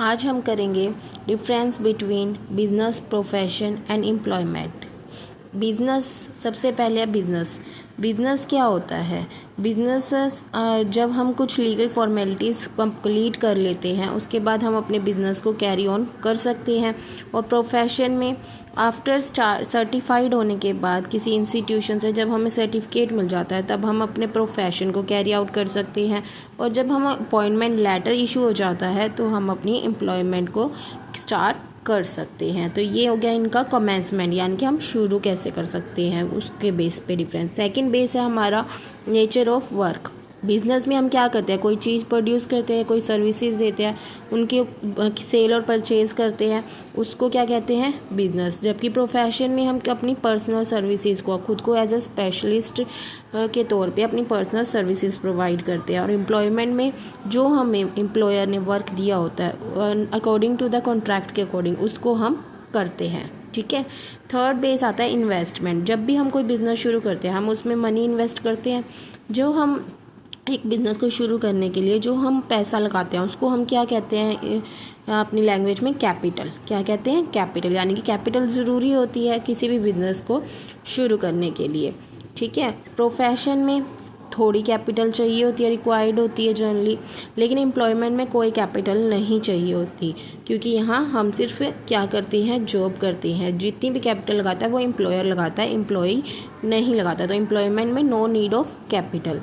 आज हम करेंगे difference between business profession and employment. Business, सबसे पहले बिजनेस क्या होता है। बिजनेस जब हम कुछ लीगल फॉर्मेलिटीज़ कंप्लीट कर लेते हैं उसके बाद हम अपने बिजनेस को कैरी ऑन कर सकते हैं। और प्रोफेशन में आफ्टर सर्टिफाइड होने के बाद किसी इंस्टीट्यूशन से जब हमें सर्टिफिकेट मिल जाता है तब हम अपने प्रोफेशन को कैरी आउट कर सकते हैं। और जब हम अपॉइंटमेंट लेटर इशू हो जाता है तो हम अपनी एम्प्लॉयमेंट को स्टार्ट कर सकते हैं। तो ये हो गया इनका कमेंसमेंट, यानी कि हम शुरू कैसे कर सकते हैं उसके बेस पे डिफरेंस। सेकंड बेस है हमारा नेचर ऑफ वर्क। बिजनेस में हम क्या करते हैं, कोई चीज़ प्रोड्यूस करते हैं, कोई सर्विसेज देते हैं, उनकी सेल और परचेज़ करते हैं, उसको क्या कहते हैं, बिजनेस। जबकि प्रोफेशन में हम अपनी पर्सनल सर्विसेज को खुद को एज अ स्पेशलिस्ट के तौर पे अपनी पर्सनल सर्विसेज प्रोवाइड करते हैं। और एम्प्लॉयमेंट में जो हमें एम्प्लॉयर ने वर्क दिया होता है अकॉर्डिंग टू द कॉन्ट्रैक्ट के अकॉर्डिंग उसको हम करते हैं। ठीक है। थर्ड बेस आता है इन्वेस्टमेंट। जब भी हम कोई बिज़नेस शुरू करते हैं हम उसमें मनी इन्वेस्ट करते हैं। जो हम एक बिज़नेस को शुरू करने के लिए जो हम पैसा लगाते हैं उसको हम क्या कहते हैं अपनी लैंग्वेज में, कैपिटल। क्या कहते हैं, कैपिटल। यानी कि कैपिटल ज़रूरी होती है किसी भी बिज़नेस को शुरू करने के लिए। ठीक है। प्रोफेशन में थोड़ी कैपिटल चाहिए होती है, रिक्वायर्ड होती है जनरली, लेकिन एम्प्लॉयमेंट में कोई कैपिटल नहीं चाहिए होती, क्योंकि यहाँ हम सिर्फ क्या करते हैं, जॉब करते हैं। जितनी भी कैपिटल लगाता है वो एम्प्लॉयर लगाता है, एम्प्लॉई नहीं लगाता। तो एम्प्लॉयमेंट में no need of capital.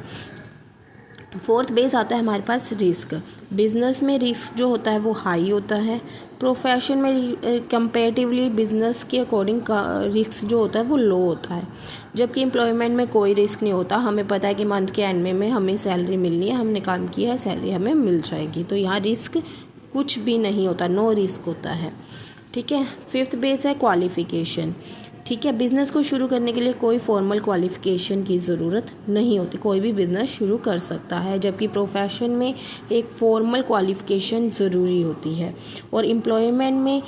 Fourth base आता है हमारे पास रिस्क। बिजनेस में रिस्क जो होता है वो हाई होता है। प्रोफेशन में कंपेरेटिवली बिजनेस के अकॉर्डिंग रिस्क जो होता है वो लो होता है। जबकि एम्प्लॉयमेंट में कोई रिस्क नहीं होता। हमें पता है कि मंथ के एंड में हमें सैलरी मिलनी है, हमने काम किया है, सैलरी हमें मिल जाएगी। तो यहाँ रिस्क कुछ भी नहीं होता, नो रिस्क होता है। ठीक है। फिफ्थ बेस है क्वालिफिकेशन। ठीक है। बिज़नेस को शुरू करने के लिए कोई फॉर्मल क्वालिफ़िकेशन की ज़रूरत नहीं होती, कोई भी बिज़नेस शुरू कर सकता है। जबकि प्रोफेशन में एक फॉर्मल क्वालिफ़िकेशन ज़रूरी होती है। और एम्प्लॉयमेंट में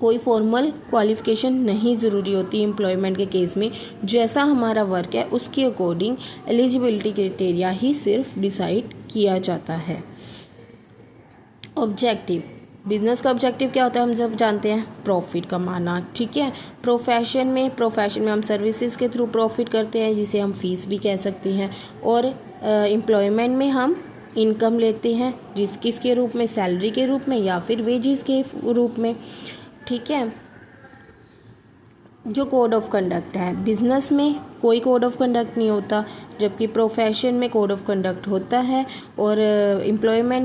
कोई फॉर्मल क्वालिफ़िकेशन नहीं ज़रूरी होती। एम्प्लॉयमेंट के केस में जैसा हमारा वर्क है उसके अकॉर्डिंग एलिजिबिलिटी क्राइटेरिया ही सिर्फ डिसाइड किया जाता है। ऑब्जेक्टिव। बिजनेस का ऑब्जेक्टिव क्या होता है हम सब जानते हैं, प्रॉफिट कमाना। ठीक है। प्रोफेशन में हम सर्विसेज के थ्रू प्रॉफिट करते हैं, जिसे हम फीस भी कह सकते हैं। और एम्प्लॉयमेंट में हम इनकम लेते हैं, किसके रूप में, सैलरी के रूप में या फिर वेजेस के रूप में। ठीक है। जो कोड ऑफ कंडक्ट है, बिजनेस में कोई कोड ऑफ कंडक्ट नहीं होता, जबकि प्रोफेशन में कोड ऑफ कंडक्ट होता है। और एम्प्लॉयमेंट